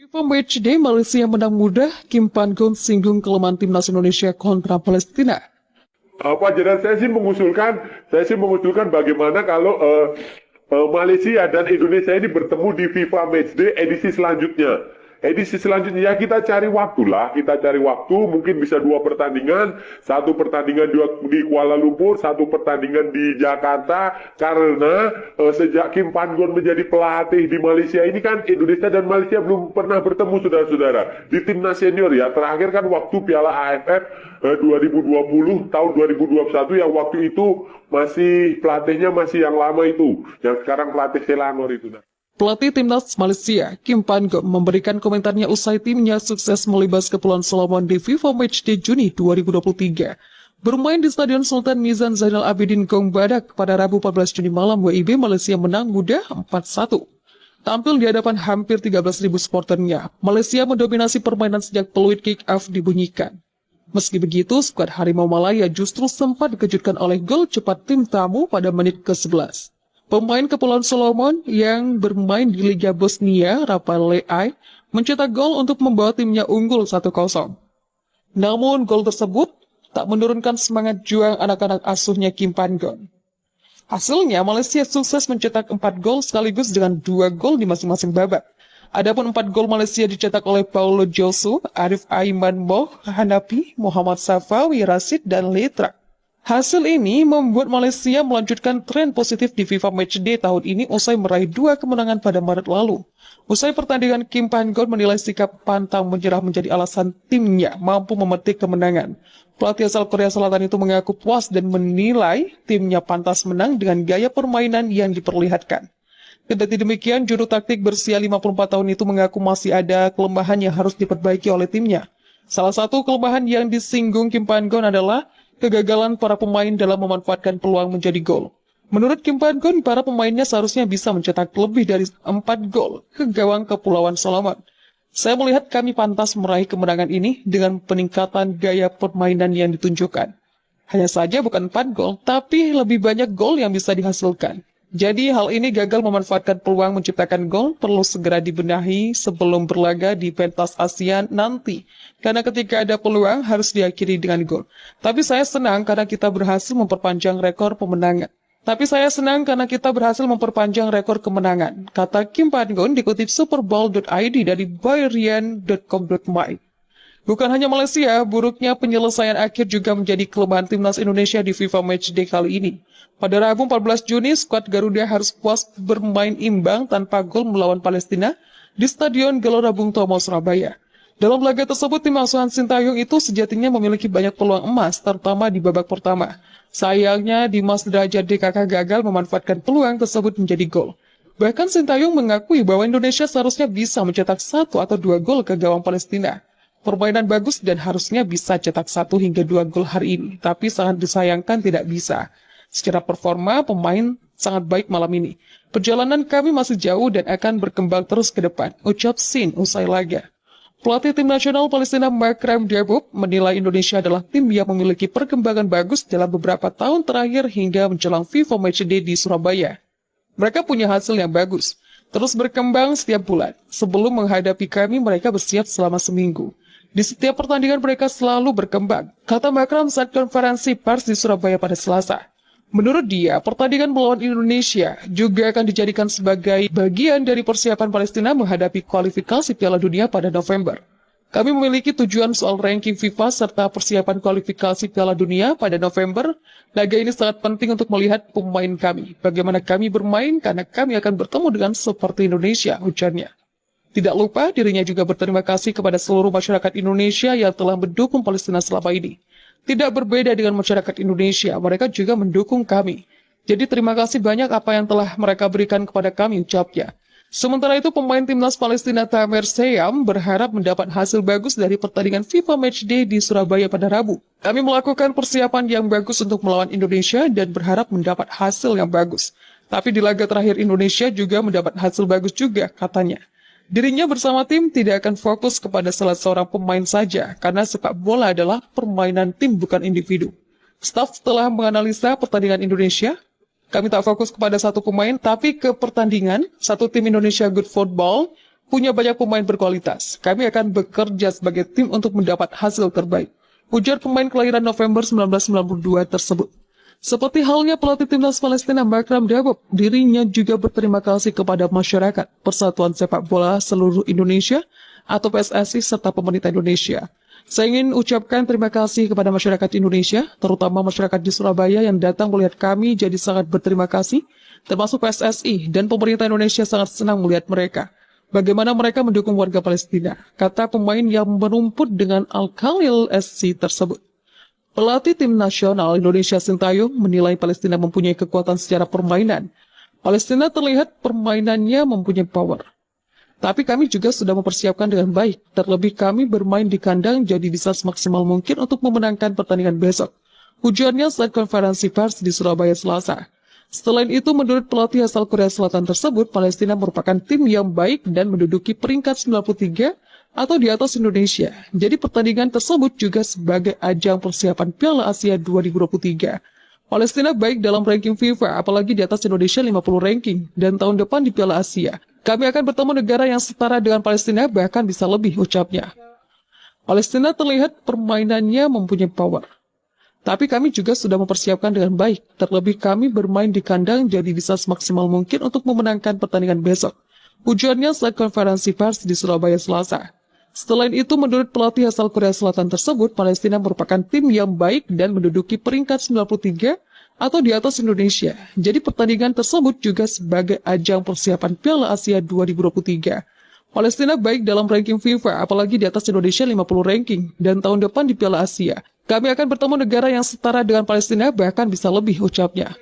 FIFA Matchday Malaysia menang mudah, Kim Pan-gon singgung kelemahan timnas Indonesia kontra Palestina. Jadi saya sih mengusulkan bagaimana kalau Malaysia dan Indonesia ini bertemu di FIFA Matchday edisi selanjutnya. Edisi selanjutnya ya kita cari waktu, mungkin bisa 2 pertandingan, 1 pertandingan di Kuala Lumpur, 1 pertandingan di Jakarta, karena sejak Kim Pan-gon menjadi pelatih di Malaysia ini kan Indonesia dan Malaysia belum pernah bertemu, saudara-saudara, di timnas senior ya. Terakhir kan waktu Piala AFF 2020 tahun 2021 yang waktu itu masih pelatihnya masih yang lama itu, yang sekarang pelatih Selangor itu. Pelatih timnas Malaysia, Kim Pan-gon, memberikan komentarnya usai timnya sukses melibas Kepulauan Solomon di FIFA Matchday Juni 2023. Bermain di Stadion Sultan Mizan Zainal Abidin Gong Badak pada Rabu 14 Juni malam, WIB Malaysia menang mudah 4-1. Tampil di hadapan hampir 13.000 supporternya, Malaysia mendominasi permainan sejak peluit kick-off dibunyikan. Meski begitu, skuad Harimau Malaya justru sempat dikejutkan oleh gol cepat tim tamu pada menit ke-11. Pemain Kepulauan Solomon yang bermain di Liga Bosnia, Rafael Leai, mencetak gol untuk membawa timnya unggul 1-0. Namun gol tersebut tak menurunkan semangat juang anak-anak asuhnya Kim Pan-gon. Hasilnya, Malaysia sukses mencetak 4 gol sekaligus dengan 2 gol di masing-masing babak. Adapun 4 gol Malaysia dicetak oleh Paulo Josu, Arif Aiman Moh, Hanapi, Muhammad Safawi Rashid, dan Letra. Hasil ini membuat Malaysia melanjutkan tren positif di FIFA Matchday tahun ini usai meraih 2 kemenangan pada Maret lalu. Usai pertandingan, Kim Pan-gon menilai sikap pantang menyerah menjadi alasan timnya mampu memetik kemenangan. Pelatih asal Korea Selatan itu mengaku puas dan menilai timnya pantas menang dengan gaya permainan yang diperlihatkan. Kendati demikian, juru taktik berusia 54 tahun itu mengaku masih ada kelemahan yang harus diperbaiki oleh timnya. Salah satu kelemahan yang disinggung Kim Pan-gon adalah kegagalan para pemain dalam memanfaatkan peluang menjadi gol. Menurut Kim Pan-gon, para pemainnya seharusnya bisa mencetak lebih dari 4 gol ke gawang Kepulauan Solomon. Saya melihat kami pantas meraih kemenangan ini dengan peningkatan gaya permainan yang ditunjukkan. Hanya saja bukan 4 gol, tapi lebih banyak gol yang bisa dihasilkan. Jadi hal ini gagal memanfaatkan peluang menciptakan gol perlu segera dibenahi sebelum berlaga di pentas ASEAN nanti. Karena ketika ada peluang harus diakhiri dengan gol. Tapi saya senang karena kita berhasil memperpanjang rekor kemenangan, kata Kim Pan-gon dikutip superbowl.id dari bayrian.com.my. Bukan hanya Malaysia, buruknya penyelesaian akhir juga menjadi kelemahan timnas Indonesia di FIFA Matchday kali ini. Pada Rabu 14 Juni, skuad Garuda harus puas bermain imbang tanpa gol melawan Palestina di Stadion Gelora Bung Tomo, Surabaya. Dalam laga tersebut, tim asuhan Sintayong itu sejatinya memiliki banyak peluang emas, terutama di babak pertama. Sayangnya, Dimas Derajat DKK gagal memanfaatkan peluang tersebut menjadi gol. Bahkan Sintayong mengakui bahwa Indonesia seharusnya bisa mencetak 1 atau 2 gol ke gawang Palestina. Permainan bagus dan harusnya bisa cetak 1 hingga 2 gol hari ini, tapi sangat disayangkan tidak bisa. Secara performa, pemain sangat baik malam ini. Perjalanan kami masih jauh dan akan berkembang terus ke depan, ucap Sin usai laga. Pelatih tim nasional Palestina Makram Debub menilai Indonesia adalah tim yang memiliki perkembangan bagus dalam beberapa tahun terakhir hingga menjelang FIFA Matchday di Surabaya. Mereka punya hasil yang bagus, terus berkembang setiap bulan. Sebelum menghadapi kami, mereka bersiap selama seminggu. Di setiap pertandingan mereka selalu berkembang, kata Makram saat konferensi pers di Surabaya pada Selasa. Menurut dia, pertandingan melawan Indonesia juga akan dijadikan sebagai bagian dari persiapan Palestina menghadapi kualifikasi Piala Dunia pada November. Kami memiliki tujuan soal ranking FIFA serta persiapan kualifikasi Piala Dunia pada November. Laga ini sangat penting untuk melihat pemain kami, bagaimana kami bermain karena kami akan bertemu dengan seperti Indonesia, ujarnya. Tidak lupa, dirinya juga berterima kasih kepada seluruh masyarakat Indonesia yang telah mendukung Palestina selama ini. Tidak berbeda dengan masyarakat Indonesia, mereka juga mendukung kami. Jadi terima kasih banyak apa yang telah mereka berikan kepada kami, ucapnya. Sementara itu, pemain timnas Palestina Tamer Seyam berharap mendapat hasil bagus dari pertandingan FIFA Matchday di Surabaya pada Rabu. Kami melakukan persiapan yang bagus untuk melawan Indonesia dan berharap mendapat hasil yang bagus. Tapi di laga terakhir Indonesia juga mendapat hasil bagus juga, katanya. Dirinya bersama tim tidak akan fokus kepada salah seorang pemain saja, karena sepak bola adalah permainan tim bukan individu. Staf telah menganalisa pertandingan Indonesia. Kami tak fokus kepada satu pemain, tapi ke pertandingan, satu tim Indonesia Good Football, punya banyak pemain berkualitas. Kami akan bekerja sebagai tim untuk mendapat hasil terbaik. Ujar pemain kelahiran November 1992 tersebut. Seperti halnya pelatih timnas Palestina Makram Dabob, dirinya juga berterima kasih kepada masyarakat, Persatuan Sepak Bola Seluruh Indonesia atau PSSI serta pemerintah Indonesia. Saya ingin ucapkan terima kasih kepada masyarakat Indonesia, terutama masyarakat di Surabaya yang datang melihat kami, jadi sangat berterima kasih, termasuk PSSI dan pemerintah Indonesia sangat senang melihat mereka. Bagaimana mereka mendukung warga Palestina, kata pemain yang merumput dengan Al-Khalil SC tersebut. Pelatih tim nasional Indonesia Sintayong menilai Palestina mempunyai kekuatan secara permainan. Palestina terlihat permainannya mempunyai power. Tapi kami juga sudah mempersiapkan dengan baik, terlebih kami bermain di kandang jadi bisa semaksimal mungkin untuk memenangkan pertandingan besok. Ujarnya saat konferensi pers di Surabaya Selasa. Selain itu, menurut pelatih asal Korea Selatan tersebut, Palestina merupakan tim yang baik dan menduduki peringkat 93 atau di atas Indonesia. Jadi pertandingan tersebut juga sebagai ajang persiapan Piala Asia 2023. Palestina baik dalam ranking FIFA, apalagi di atas Indonesia 50 ranking, dan tahun depan di Piala Asia. Kami akan bertemu negara yang setara dengan Palestina, bahkan bisa lebih, ucapnya. Palestina terlihat permainannya mempunyai power. Tapi kami juga sudah mempersiapkan dengan baik, terlebih kami bermain di kandang jadi bisa semaksimal mungkin untuk memenangkan pertandingan besok. Ujarnya saat konferensi pers di Surabaya Selasa. Selain itu, menurut pelatih asal Korea Selatan tersebut, Palestina merupakan tim yang baik dan menduduki peringkat 93 atau di atas Indonesia. Jadi pertandingan tersebut juga sebagai ajang persiapan Piala Asia 2023. Palestina baik dalam ranking FIFA, apalagi di atas Indonesia 50 ranking, dan tahun depan di Piala Asia. Kami akan bertemu negara yang setara dengan Palestina, bahkan bisa lebih, ucapnya.